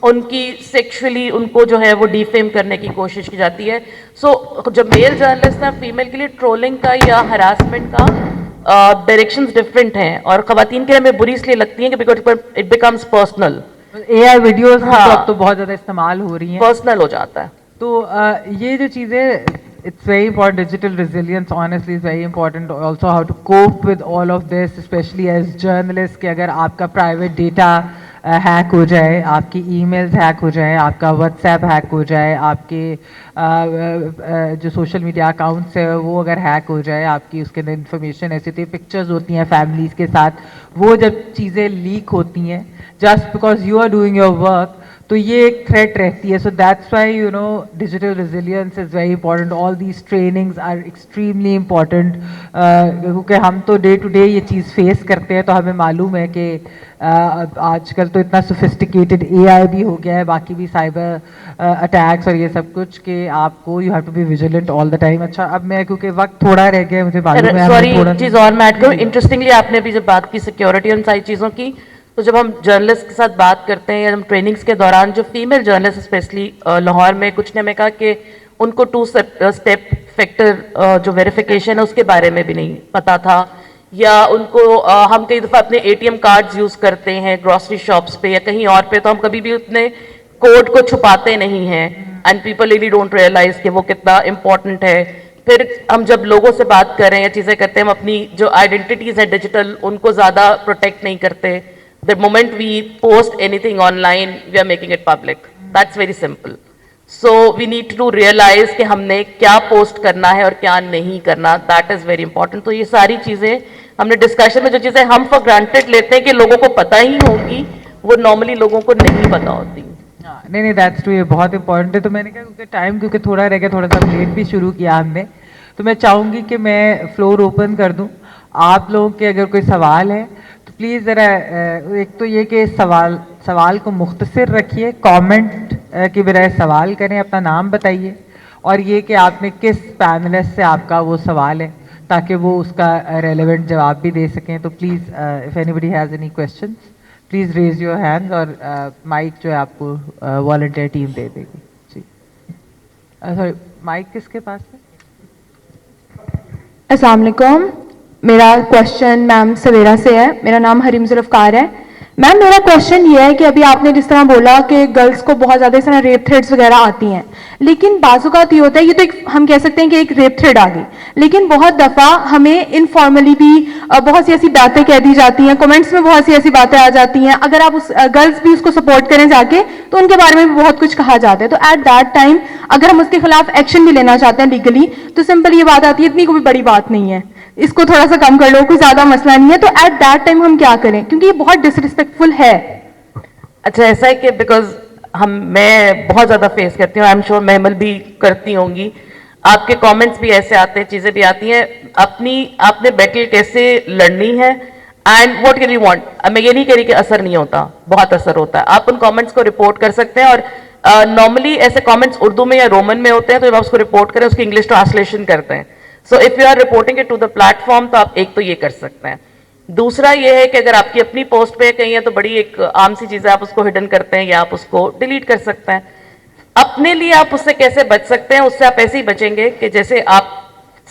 ان کی سیکشولی ان کو جو ہے وہ ڈیفیم کرنے کی کوشش کی جاتی ہے. سو جو میل جرنلسٹ ہیں, فیمیل کے لیے ٹرولنگ کا یا ہراسمنٹ کا ڈائریکشنز ڈفرینٹ ہیں, اور خواتین کے لیے ہمیں بری اس لیے لگتی ہیں کہ because it becomes personal. A I videos اب تو بہت زیادہ استعمال ہو رہی ہیں, پرسنل ہو جاتا ہے. تو یہ جو چیزیں, it's very important. Digital resilience honestly is very important. Also how to cope with all of this, especially as journalists, کہ اگر آپ کا private data ہیک ہو جائے, آپ کی ای میلز ہیک ہو جائیں, آپ کا واٹس ایپ ہیک ہو جائے, آپ کے جو سوشل میڈیا اکاؤنٹس ہیں وہ اگر ہیک ہو جائے, آپ کی اس کے اندر انفارمیشن ایسی ہوتی ہے, پکچرز ہوتی ہیں فیملیز کے ساتھ, وہ جب چیزیں لیک ہوتی ہیں just because you are doing your work, تو یہ ایک تھریٹ رہتی ہے. So that's why you know digital resilience is very important. All these trainings are extremely important, کیونکہ ہم تو ڈے ٹو ڈے یہ چیز فیس کرتے ہیں, تو ہمیں معلوم ہے کہ آج کل تو اتنا سوفسٹیکیٹڈ اے آئی بھی ہو گیا ہے, باقی بھی سائبر اٹیکس اور یہ سب کچھ, کہ آپ کو you have to be vigilant all the time. اچھا اب میں کیونکہ وقت تھوڑا رہ گیا, مجھے معلوم ہے. سوری چیز اور میں ایڈ کروں, انٹرسٹنگلی آپ نے ابھی جب بات کی سیکورٹی اور ان ساری چیزوں کی, تو جب ہم جرنلسٹ کے ساتھ بات کرتے ہیں یا ہم ٹریننگز کے دوران, جو فیمیل جرنلسٹ اسپیشلی لاہور میں کچھ نے ہمیں کہا کہ ان کو 2 اسٹیپ فیکٹر جو ویریفیکیشن ہے اس کے بارے میں بھی نہیں پتا تھا, یا ان کو ہم کئی دفعہ اپنے A T M cards use کرتے ہیں گروسری شاپس پہ یا کہیں اور پہ, تو ہم کبھی بھی اتنے کوڈ کو چھپاتے نہیں ہیں, and people really don't realise کہ وہ کتنا امپورٹنٹ ہے. پھر ہم جب لوگوں سے بات کر رہے ہیں یا چیزیں کرتے ہیں, ہم اپنی جو آئیڈینٹیٹیز ہیں ڈیجیٹل ان کو زیادہ پروٹیکٹ نہیں کرتے. The moment we post anything online, we are making it public. That's very simple. So we need to realize کہ ہم نے کیا پوسٹ کرنا ہے اور کیا نہیں کرنا. That is very important. تو یہ ساری چیزیں ہم نے ڈسکشن میں, جو چیزیں ہم for granted لیتے ہیں کہ لوگوں کو پتہ ہی ہوگی, وہ نارملی لوگوں کو نہیں پتہ ہوتی. نہیں دیٹس ٹرو, یہ بہت امپورٹنٹ ہے. تو میں نے کہا کیونکہ ٹائم کیونکہ تھوڑا رہ گیا, تھوڑا سا لیٹ بھی شروع کیا ہم نے, تو میں چاہوں گی کہ میں فلور اوپن کر دوں. آپ لوگوں کے اگر کوئی سوال ہے تو پلیز ذرا, ایک تو یہ کہ سوال کو مختصر رکھیے, کامنٹ کی بجائے سوال کریں, اپنا نام بتائیے, اور یہ کہ آپ نے کس پینلسٹ سے آپ کا وہ سوال ہے, تاکہ وہ اس کا ریلیونٹ جواب بھی دے سکیں. تو please if anybody has any questions please raise your hand, اور مائک جو ہے آپ کو والنٹیئر ٹیم دے دے گی. جی سوری, مائک کس کے پاس ہے؟ السلام علیکم. میرا کوشچن میم سویرا سے ہے. میرا نام حریم ذوالفقار ہے. میم میرا کوشچن یہ ہے کہ ابھی آپ نے جس طرح بولا کہ گرلس کو بہت زیادہ اس طرح ریپ تھریڈس وغیرہ آتی ہیں, لیکن بعض اوقات یہ ہوتا ہے, یہ تو ایک ہم کہہ سکتے ہیں کہ ایک ریپ تھریڈ آ گئی, لیکن بہت دفعہ ہمیں انفارملی بھی بہت سی ایسی باتیں کہہ دی جاتی ہیں, کمنٹس میں بہت سی ایسی باتیں آ جاتی ہیں. اگر آپ اس گرلس بھی اس کو سپورٹ کریں جا کے, تو ان کے بارے میں بھی بہت کچھ کہا جاتا ہے. تو ایٹ دیٹ ٹائم اگر ہم اس کے خلاف ایکشن بھی لینا چاہتے ہیں لیگلی, تو سمپل یہ بات آتی ہے اتنی کوئی بڑی بات نہیں ہے, اس کو تھوڑا سا کم کر لو, کوئی زیادہ مسئلہ نہیں ہے. تو ایٹ دیٹ ٹائم ہم کیا کریں, کیونکہ یہ بہت ڈس ریسپیکٹفل ہے. اچھا ایسا ہے کہ بیکاز میں بہت زیادہ فیس کرتی ہوں, آئی ایم شیور محمل بھی کرتی ہوں گی, آپ کے کامنٹس بھی ایسے آتے ہیں, چیزیں بھی آتی ہیں. آپ نے بیٹل کیسے لڑنی ہے and what can you want. میں یہ نہیں کہہ رہی کہ اثر نہیں ہوتا, بہت اثر ہوتا ہے. آپ ان کامنٹس کو رپورٹ کر سکتے ہیں, اور نارملی ایسے کامنٹس اردو میں یا رومن میں ہوتے ہیں, تو جب آپ اس کو رپورٹ کریں اس کی انگلش ٹرانسلیشن کرتے ہیں. So if you are reporting it to the platform, تو آپ ایک تو یہ کر سکتے ہیں. دوسرا یہ ہے کہ اگر آپ کی اپنی پوسٹ پہ کہیں ہے تو بڑی ایک عام سی چیز ہے, آپ اس کو ہڈن کرتے ہیں یا آپ اس کو ڈیلیٹ کر سکتے ہیں. اپنے لیے آپ اس سے کیسے بچ سکتے ہیں, اس سے آپ ایسے ہی بچیں گے کہ جیسے آپ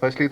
firstly,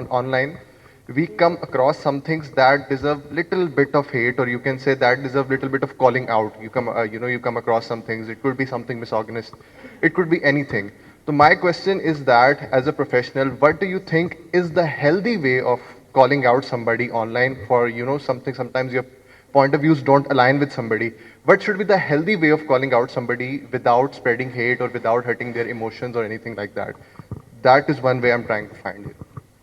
on online, we come across some things that deserve little bit of hate, or you can say that deserve little bit of calling out. You come across some things. It could be something misogynist. It could be anything. So my question is that, as a professional, what do you think is the healthy way of calling out somebody online for something? Sometimes your point of views don't align with somebody. What should be the healthy way of calling out somebody without spreading hate or without hurting their emotions or anything like that? That is one way I'm trying to find it.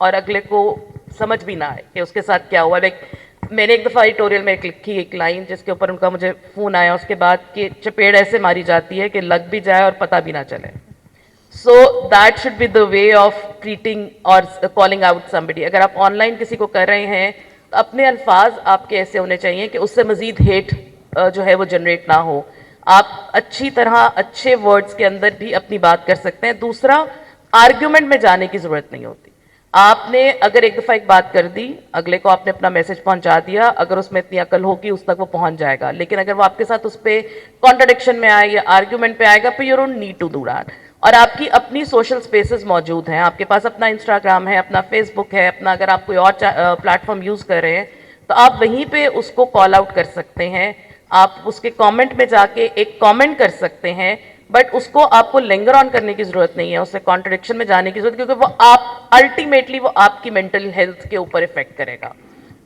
اور اگلے کو سمجھ بھی نہ آئے کہ اس کے ساتھ کیا ہوا. لائک میں نے ایک دفعہ ایڈیٹوریل میں لکھی ایک لائن جس کے اوپر ان کا مجھے فون آیا اس کے بعد کہ چپیڑ ایسے ماری جاتی ہے کہ لگ بھی جائے اور پتہ بھی نہ چلے. So that should be the way of treating or calling out somebody. اگر آپ آن لائن کسی کو کر رہے ہیں تو اپنے الفاظ آپ کے ایسے ہونے چاہیے کہ اس سے مزید ہیٹ جو ہے وہ جنریٹ نہ ہو. آپ اچھی طرح اچھے ورڈز کے اندر بھی اپنی بات کر سکتے ہیں. دوسرا, آرگیومنٹ میں جانے کی ضرورت نہیں ہوتی. آپ نے اگر ایک دفعہ ایک بات کر دی, اگلے کو آپ نے اپنا میسج پہنچا دیا, اگر اس میں اتنی عقل ہوگی اس تک وہ پہنچ جائے گا. لیکن اگر وہ آپ کے ساتھ اس پہ کانٹرڈکشن میں آئے یا آرگیومنٹ پہ آئے گا, پہ you don't need to do that. اور آپ کی اپنی سوشل سپیسز موجود ہیں, آپ کے پاس اپنا انسٹاگرام ہے, اپنا فیس بک ہے, اپنا اگر آپ کوئی اور پلیٹ فارم یوز کر رہے ہیں تو آپ وہیں پہ اس کو کال آؤٹ کر سکتے ہیں. آپ اس کے کامنٹ میں جا کے ایک کامنٹ کر سکتے ہیں, بٹ اس کو آپ کو لنگر آن کرنے کی ضرورت نہیں ہے, اس سے کانٹرڈکشن میں جانے کی ضرورت, کیونکہ وہ آپ الٹیمیٹلی وہ آپ کی مینٹل ہیلتھ کے اوپر افیکٹ کرے گا.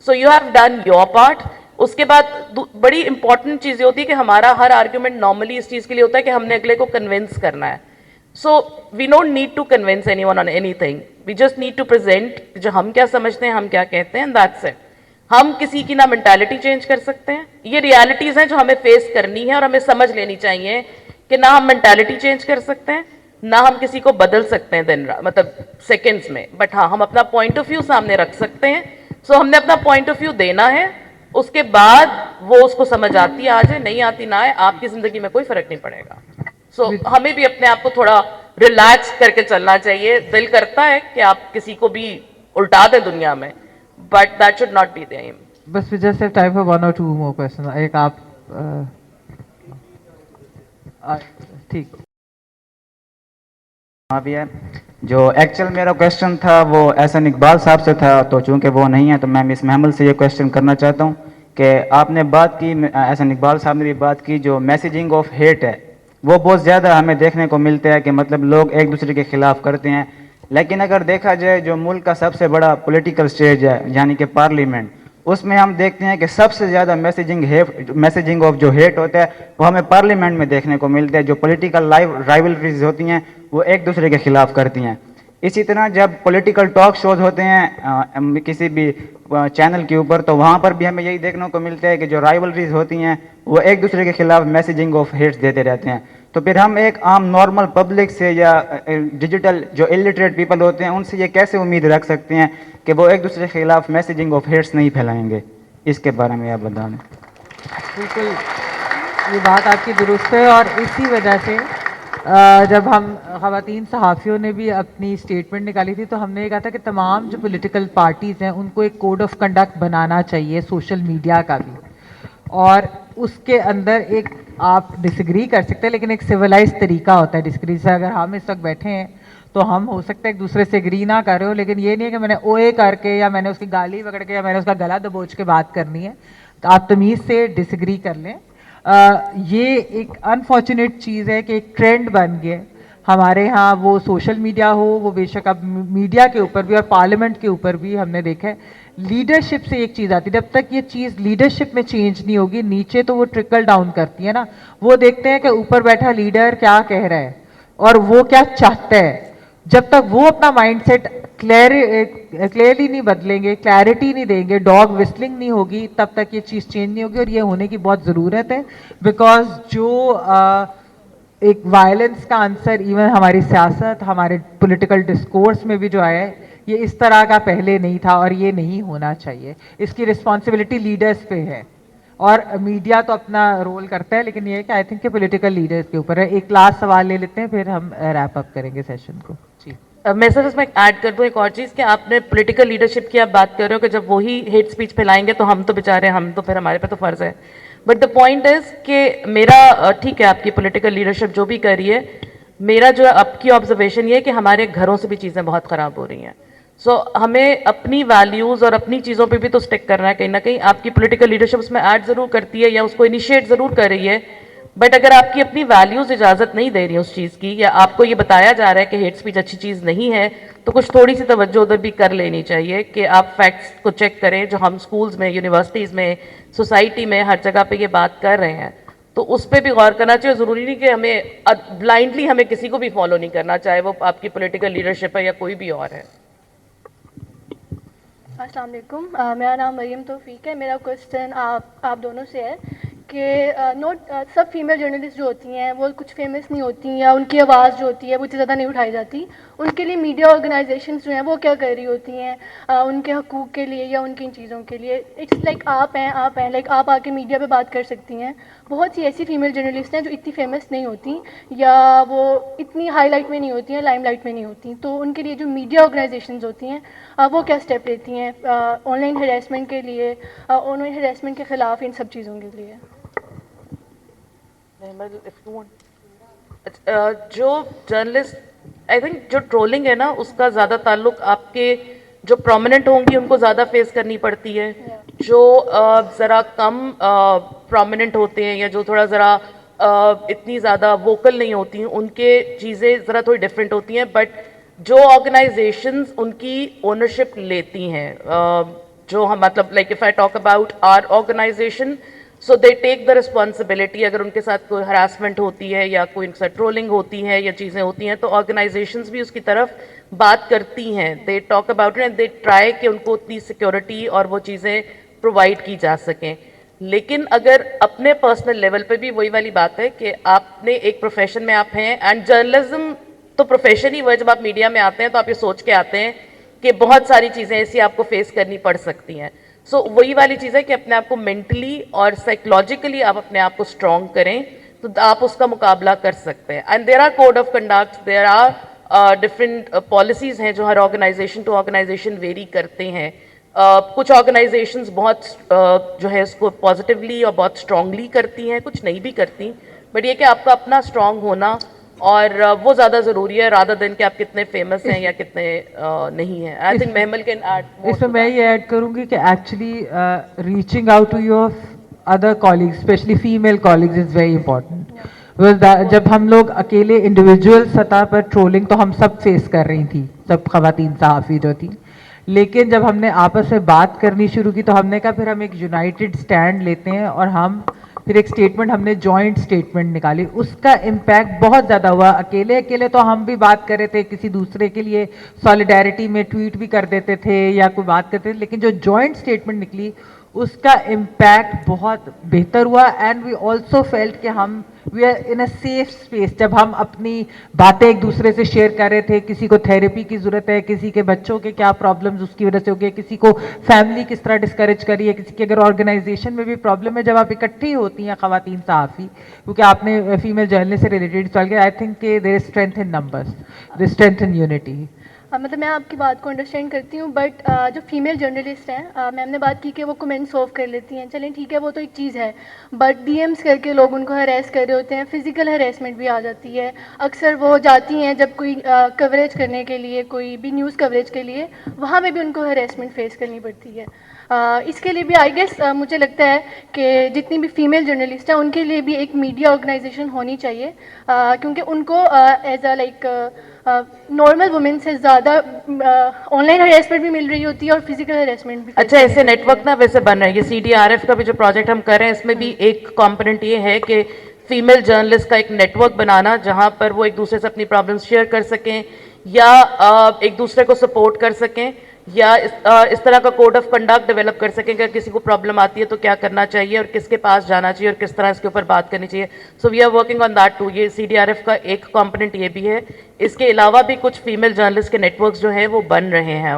So you have done your part. اس کے بعد بڑی امپورٹنٹ چیز یہ ہوتی ہے کہ ہمارا ہر آرگیومنٹ نارملی اس چیز کے لیے ہوتا ہے کہ ہم نے اگلے کو کنونس کرنا ہے. So we don't need to convince anyone on anything. We just need to present جو ہم کیا سمجھتے ہیں, ہم کیا کہتے ہیں, and that's it. ہم کسی کی نہ مینٹالٹی چینج کر سکتے ہیں, یہ ریالٹیز ہیں جو ہمیں فیس کرنی ہے اور ہمیں سمجھ لینی چاہیے کہ نہ ہم مینٹالٹی چینج کر سکتے ہیں, نہ ہم کسی کو بدل سکتے ہیں مطلب سیکنڈز میں, بٹ ہاں ہم اپنا پوائنٹ آف ویو سامنے رکھ سکتے ہیں. سو ہم نے اپنا پوائنٹ آف ویو دینا ہے, اس کے بعد وہ اس کو سمجھ آتی ہے آ جائے, نہیں آتی نہ آئے, آپ کی زندگی میں کوئی فرق نہیں پڑے گا. سو ہمیں بھی اپنے آپ کو تھوڑا ریلیکس کر کے چلنا چاہیے. دل کرتا ہے کہ آپ کسی کو بھی الٹا دیں دنیا میں, but that should not be the aim. بس we just have time for one or two more questions. ایک آپ ٹھیک ہاں بھی ہے. جو ایکچوئل میرا کویشچن تھا وہ احسن اقبال صاحب سے تھا, تو چونکہ وہ نہیں ہے تو میں مس محمل سے یہ کویشچن کرنا چاہتا ہوں کہ آپ نے بات کی, احسن اقبال صاحب نے بھی بات کی, جو میسیجنگ آف ہیٹ ہے وہ بہت زیادہ ہمیں دیکھنے کو ملتا ہے کہ مطلب لوگ ایک دوسرے کے خلاف کرتے ہیں. لیکن اگر دیکھا جائے جو ملک کا سب سے بڑا پولیٹیکل سٹیج ہے یعنی کہ پارلیمنٹ, اس میں ہم دیکھتے ہیں کہ سب سے زیادہ میسیجنگ آف جو ہیٹ ہوتا ہے وہ ہمیں پارلیمنٹ میں دیکھنے کو ملتا ہے. جو پولیٹیکل رائیولریز ہوتی ہیں وہ ایک دوسرے کے خلاف کرتی ہیں. اسی طرح جب پولیٹیکل ٹاک شوز ہوتے ہیں کسی بھی چینل کے اوپر, تو وہاں پر بھی ہمیں یہی دیکھنے کو ملتا ہے کہ جو رائیولریز ہوتی ہیں وہ ایک دوسرے کے خلاف میسیجنگ آف ہیٹس دیتے رہتے ہیں. تو پھر ہم ایک عام نارمل پبلک سے یا ڈیجیٹل جو الٹریٹ پیپل ہوتے ہیں ان سے یہ کیسے امید رکھ سکتے ہیں کہ وہ ایک دوسرے کے خلاف میسیجنگ آف ہیٹس نہیں پھیلائیں گے؟ اس کے بارے میں آپ بتائیں. بالکل یہ بات آپ کی درست ہے, اور اسی وجہ سے جب ہم خواتین صحافیوں نے بھی اپنی اسٹیٹمنٹ نکالی تھی تو ہم نے یہ کہا تھا کہ تمام جو پولیٹیکل پارٹیز ہیں ان کو ایک کوڈ آف کنڈکٹ بنانا چاہیے, سوشل میڈیا کا بھی, اور اس کے اندر ایک آپ ڈس ایگری کر سکتے ہیں لیکن ایک سویلائز طریقہ ہوتا ہے ڈس ایگری سے. اگر ہم اس وقت بیٹھے ہیں تو ہم ہو سکتا ہے ایک دوسرے سے ایگری نہ کر رہے ہو, لیکن یہ نہیں ہے کہ میں نے او اے کر کے یا میں نے اس کی گالی پکڑ کے یا میں نے اس کا گلا دبوچ کے بات کرنی ہے. تو آپ تمیز سے ڈس ایگری کر لیں. یہ ایک انفارچونیٹ چیز ہے کہ ایک ٹرینڈ بن گیا ہمارے ہاں, وہ سوشل میڈیا ہو, وہ بے شک اب میڈیا کے اوپر بھی اور پارلیمنٹ کے اوپر بھی ہم نے دیکھا ہے لیڈرشپ سے ایک چیز آتی ہے. جب تک یہ چیز لیڈرشپ میں چینج نہیں ہوگی نیچے تو وہ ٹرکل ڈاؤن کرتی ہے نا. وہ دیکھتے ہیں کہ اوپر بیٹھا لیڈر کیا کہہ رہا ہے اور وہ کیا چاہتا ہے. جب تک وہ اپنا مائنڈ سیٹ کلیئرلی نہیں بدلیں گے, کلیئرٹی نہیں دیں گے, ڈاگ وسلنگ نہیں ہوگی, تب تک یہ چیز چینج نہیں ہوگی. اور یہ ہونے کی بہت ضرورت ہے, بیکاز جو ایک وائلنس کا آنسر ایون ہماری سیاست, ہمارے پولیٹیکل ڈسکورس میں بھی جو آیا ہے یہ اس طرح کا پہلے نہیں تھا اور یہ نہیں ہونا چاہیے. اس کی رسپانسبلٹی لیڈرز پہ ہے اور میڈیا تو اپنا رول کرتا ہے, لیکن یہ ہے کہ آئی تھنک کہ پولیٹیکل لیڈرز کے اوپر ہے. ایک لاسٹ سوال لے لیتے ہیں پھر ہم ریپ اپ کریں گے سیشن کو. جی میں سر اس میں ایڈ کر دوں ایک اور چیز کہ آپ نے پولیٹیکل لیڈرشپ کی آپ بات کر رہے ہو کہ جب وہی ہیٹ اسپیچ پھیلائیں گے تو ہم تو بیچارے, ہم تو پھر ہمارے پہ تو فرض ہے. بٹ دا پوائنٹ از کہ میرا ٹھیک ہے آپ کی پولیٹیکل لیڈرشپ جو بھی کر رہی ہے, میرا جو آپ کی آبزرویشن یہ ہے کہ ہمارے گھروں سے بھی چیزیں بہت خراب ہو رہی ہیں. سو ہمیں اپنی ویلیوز اور اپنی چیزوں پہ بھی تو اسٹک کرنا ہے کہیں نہ کہیں. آپ کی پولیٹیکل لیڈرشپ اس میں ایڈ ضرور کرتی ہے یا اس کو انیشیٹ ضرور کر رہی ہے, بٹ اگر آپ کی اپنی ویلیوز اجازت نہیں دے رہی ہیں اس چیز کی, یا آپ کو یہ بتایا جا رہا ہے کہ ہیٹ اسپیچ اچھی چیز نہیں ہے, تو کچھ تھوڑی سی توجہ ادھر بھی کر لینی چاہیے کہ آپ فیکٹس کو چیک کریں. جو ہم سکولز میں, یونیورسٹیز میں, سوسائٹی میں, ہر جگہ پہ یہ بات کر رہے ہیں تو اس پہ بھی غور کرنا چاہیے. ضروری نہیں کہ ہمیں بلائنڈلی ہمیں کسی کو بھی فالو نہیں کرنا, چاہے وہ آپ کی پولیٹیکل لیڈرشپ ہے یا کوئی بھی اور ہے. السلام علیکم، میرا نام مریم توفیق ہے. میرا کوشچن آپ دونوں سے ہے کہ سب فیمیل جرنلسٹ جو ہوتی ہیں وہ کچھ فیمس نہیں ہوتی ہیں یا ان کی آواز جو ہوتی ہے وہ اتنی زیادہ نہیں اٹھائی جاتی. ان کے لیے میڈیا آرگنائزیشنز جو ہیں وہ کیا کر رہی ہوتی ہیں ان کے حقوق کے لیے یا ان کی ان چیزوں کے لیے؟ اٹس لائک آپ ہیں لائک آپ آ کے میڈیا پہ بات کر سکتی ہیں. بہت سی ایسی فیمیل جرنلسٹ ہیں جو اتنی فیمس نہیں ہوتی یا وہ اتنی ہائی لائٹ میں نہیں ہوتی ہیں، لائم لائٹ میں نہیں ہوتی، تو ان کے لیے جو میڈیا آرگنائزیشنز ہوتی ہیں وہ کیا اسٹیپ لیتی ہیں آن لائن ہراسمنٹ کے لیے، آن لائن ہراسمنٹ کے خلاف، ان سب چیزوں کے لیے؟ جو جرنلسٹ آئی تھنک جو ٹرولنگ ہے نا اس کا زیادہ تعلق آپ کے جو پرومیننٹ ہوں گی ان کو زیادہ فیس کرنی پڑتی ہے. جو ذرا کم پرومیننٹ ہوتے ہیں یا جو تھوڑا ذرا اتنی زیادہ ووکل نہیں ہوتی ہیں ان کے چیزیں ذرا تھوڑی ڈفرینٹ ہوتی ہیں. بٹ جو آرگنائزیشنز ان کی اونرشپ لیتی ہیں جو ہم مطلب like if I talk about our organisation so they take the responsibility. اگر ان کے ساتھ کوئی ہراسمنٹ ہوتی ہے یا کوئی ان کے ساتھ ٹرولنگ ہوتی ہے یا چیزیں ہوتی ہیں تو آرگنائزیشنز بھی اس کی طرف بات کرتی ہیں. They talk about it and they try کہ ان کو اتنی سیکورٹی اور وہ چیزیں پرووائڈ کی جا سکیں. لیکن اگر اپنے پرسنل لیول پہ بھی وہی والی بات ہے کہ آپ نے ایک پروفیشن میں آپ ہیں اینڈ جرنلزم تو پروفیشن ہی وہ ہے. جب آپ میڈیا میں آتے ہیں تو آپ یہ سوچ کے آتے ہیں کہ بہت ساری چیزیں ایسی آپ کو فیس کرنی پڑ سکتی ہیں. سو وہی والی چیز ہے کہ اپنے آپ کو مینٹلی اور سائیکولوجیکلی آپ اپنے آپ کو اسٹرانگ کریں تو آپ اس کا مقابلہ کر سکتے ہیں. And there are code of conduct, there are different policies ہیں جو ہر آرگنائزیشن ٹو آرگنائزیشن ویری کرتے ہیں. کچھ آرگنائزیشنز بہت جو ہے اس کو پازیٹیولی اور بہت اسٹرانگلی کرتی ہیں، کچھ نہیں بھی کرتی. بٹ یہ کہ آپ کا اپنا اسٹرانگ ہونا اور وہ زیادہ ضروری ہے رادر دین کہ آپ کتنے فیمس ہیں یا کتنے نہیں ہیں. I think Mahmal can add. اس میں یہ ایڈ کروں گی کہ actually reaching out to your other colleagues especially female colleagues is very important. جب ہم لوگ اکیلے انڈیویجول سطح پر ٹرولنگ تو ہم سب فیس کر رہی تھیں، سب خواتین صحافی جو تھیں. لیکن جب ہم نے آپس میں بات کرنی شروع کی تو ہم نے کہا پھر ہم ایک یونائٹڈ اسٹینڈ لیتے ہیں اور ہم پھر ایک اسٹیٹمنٹ ہم نے جوائنٹ اسٹیٹمنٹ نکالی. اس کا امپیکٹ بہت زیادہ ہوا. اکیلے تو ہم بھی بات کر رہے تھے کسی دوسرے کے لیے سالیڈیرٹی میں ٹویٹ بھی کر دیتے تھے یا کوئی بات کرتے تھے، لیکن جو جوائنٹ اسٹیٹمنٹ نکلی اس کا امپیکٹ بہت بہتر ہوا. اینڈ وی آلسو فیلٹ کہ ہم we are in a safe space. جب ہم اپنی باتیں ایک دوسرے سے شیئر کر رہے تھے، کسی کو تھیراپی کی ضرورت ہے، کسی کے بچوں کے کیا پرابلمز اس کی وجہ سے ہو گئے، کسی کو فیملی کس طرح ڈسکریج کری ہے، کسی کی اگر آرگنائزیشن میں بھی پرابلم ہے، جب آپ اکٹھی ہوتی ہیں خواتین صحافی، کیونکہ آپ نے فیمیل جرنلسٹ سے ریلیٹڈ سوال کیا، آئی تھنک کہ there is strength in numbers, there is strength in unity. مطلب میں آپ کی بات کو انڈرسٹینڈ کرتی ہوں، بٹ جو فیمیل جرنلسٹ ہیں میم نے بات کی کہ وہ کمنٹ سولو کر لیتی ہیں، چلیں ٹھیک ہے وہ تو ایک چیز ہے، بٹ ڈی ایمس کر کے لوگ ان کو ہراس کر رہے ہوتے ہیں، فزیکل ہراسمنٹ بھی آ جاتی ہے. اکثر وہ جاتی ہیں جب کوئی کوریج کرنے کے لیے، کوئی بھی نیوز کوریج کے لیے، وہاں پہ بھی ان کو ہراسمنٹ فیس کرنی پڑتی ہے. اس کے لیے بھی آئی گیس مجھے لگتا ہے کہ جتنی بھی فیمیل جرنلسٹ ہیں ان کے لیے بھی ایک میڈیا آرگنائزیشن ہونی چاہیے، کیونکہ ان کو as a like normal woman سے زیادہ آن لائن ہراسمنٹ بھی مل رہی ہوتی ہے اور فزیکل ہراسمنٹ بھی. اچھا ایسے نیٹ ورک نا ویسے بن رہا ہے. یہ CDRF کا بھی جو پروجیکٹ ہم کر رہے ہیں اس میں بھی ایک کمپوننٹ یہ ہے کہ فیمیل جرنلسٹ کا ایک نیٹ ورک بنانا جہاں پر وہ ایک دوسرے سے اپنی پرابلمس شیئر کر سکیں یا ایک دوسرے کو سپورٹ کر سکیں یا اس طرح کا کوڈ آف کنڈکٹ ڈیولپ کر سکیں کہ کسی کو پرابلم آتی ہے تو کیا کرنا چاہیے اور کس کے پاس جانا چاہیے اور کس طرح اس کے اوپر بات کرنی چاہیے. So we are working on that too. یہ CDRF کا ایک کمپوننٹ یہ بھی ہے. اس کے علاوہ بھی کچھ فیمیل جرنلسٹ کے نیٹ ورکس جو ہیں وہ بن رہے ہیں.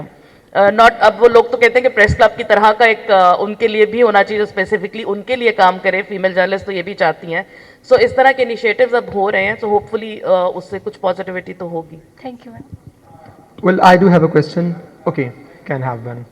ناٹ اب وہ لوگ تو کہتے ہیں کہ پریس کلب کی طرح کا ایک ان کے لیے بھی ہونا چاہیے جو اسپیسیفکلی ان کے لیے کام کرے. فیمیل جرنلسٹ تو یہ بھی چاہتی ہیں. سو اس طرح کے انیشیٹوز اب ہو رہے ہیں. سو ہوپ فلی اس سے کچھ پازیٹیوٹی تو ہوگی. Thank you ma'am. Well, I do have a question. Okay, can have one.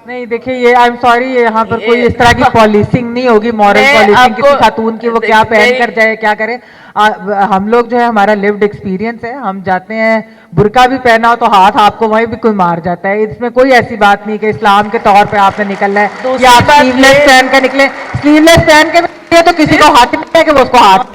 نہیں دیکھیے یہ آئی ایم سوری یہاں پر کوئی اس طرح کی پالیسنگ نہیں ہوگی، مورل پالیسنگ کسی خاتون کی وہ کیا پہن کر جائے کیا کرے. ہم لوگ جو ہے ہمارا لیوڈ ایکسپیرینس ہے، ہم جاتے ہیں برقع بھی پہنا ہو تو ہاتھ آپ کو وہیں بھی کوئی مار جاتا ہے. اس میں کوئی ایسی بات نہیں کہ اسلام کے طور پہ آپ نے نکلنا ہے یا آپ سلیو لیس پہن کے نکلے. سلیو لیس پہن کے تو کسی کو حق نہیں ہے کہ وہ اس کو ہاتھ.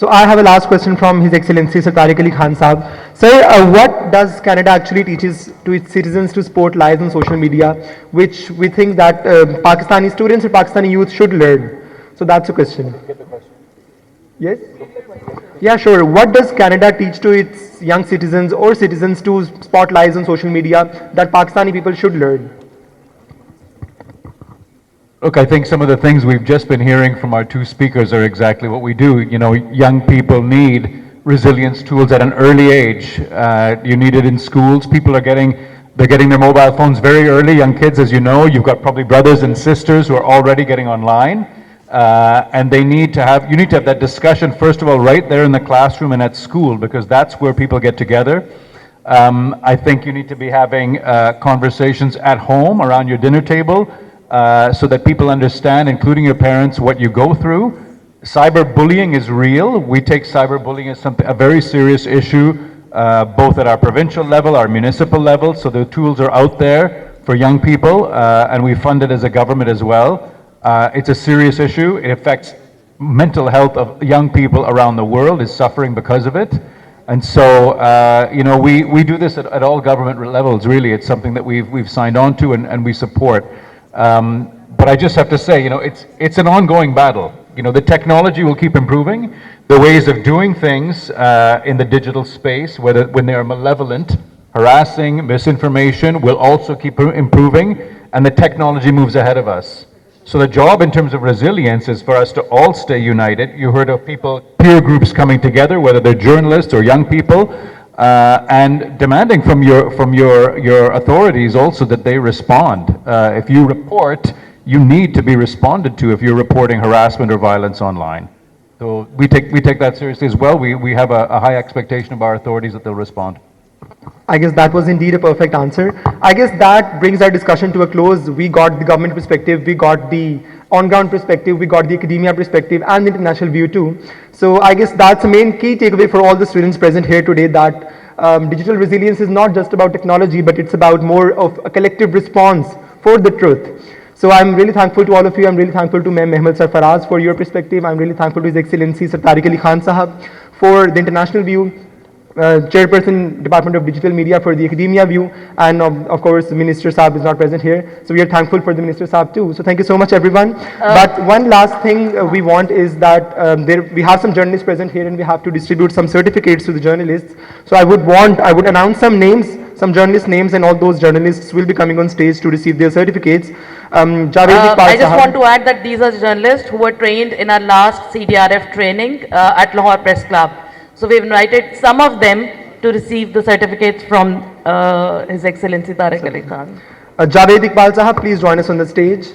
So I have a last question from His Excellency Sir Tariq Ali Khan Sahab. Sir, what does Canada actually teaches to its citizens to support lies on social media, which we think that Pakistani students or Pakistani youth should learn? So that's the question. Yes? Yeah, sure. What does Canada teach to its young citizens or citizens to spot lies on social media that Pakistani people should learn? Look, I think some of the things we've just been hearing from our two speakers are exactly what we do. You know, young people need resilience tools at an early age. You need it in schools. They're getting their mobile phones very early. Young kids, as you know, you've got probably brothers and sisters who are already getting online. And you need to have that discussion, first of all, right there in the classroom and at school, because that's where people get together. I think you need to be having conversations at home around your dinner table, so that people understand, including your parents, what you go through. Cyberbullying is real. We take cyberbullying as a very serious issue, both at our provincial level, our municipal level, so the tools are out there for young people, and we fund it as a government as well. It's a serious issue. It affects mental health of young people around the world is suffering because of it. And so, we do this at all government levels, really. It's something that we've signed on to and we support. But I just have to say, it's an ongoing battle. The technology will keep improving. The ways of doing things in the digital space, when they are malevolent, harassing, misinformation, will also keep improving, and the technology moves ahead of us. So the job in terms of resilience is for us to all stay united. You heard of peer groups coming together, whether they're journalists or young people, and demanding from your authorities also that they respond. If you report, you need to be responded to if you're reporting harassment or violence online. So we take that seriously as well. We have a high expectation of our authorities that they'll respond. I guess that was indeed a perfect answer. I guess that brings our discussion to a close. We got the government perspective, we got the on-ground perspective, we got the academia perspective and the international view too. So I guess that's the main key takeaway for all the students present here today, that digital resilience is not just about technology, but it's about more of a collective response for the truth. So I'm really thankful to all of you. I'm really thankful to Ma'am Mehmet Sarfaraz for your perspective. I'm really thankful to His Excellency Sir Tariq Ali Khan Sahab for the international view, Chairperson Department of Digital Media for the academia view, and of course the Minister Saab is not present here, so we are thankful for the Minister Saab too. So thank you so much everyone. But one last thing we want is that we have some journalists present here and we have to distribute some certificates to the journalists. So I would announce some names, some journalist names, and all those journalists will be coming on stage to receive their certificates. Javed Iqbal I just Sahab. want to add that these are journalists who were trained in our last CDRF training at Lahore Press Club. So we've invited some of them to receive the certificates from His Excellency Tariq Ali Khan. Javed Iqbal Sahab, please join us on the stage.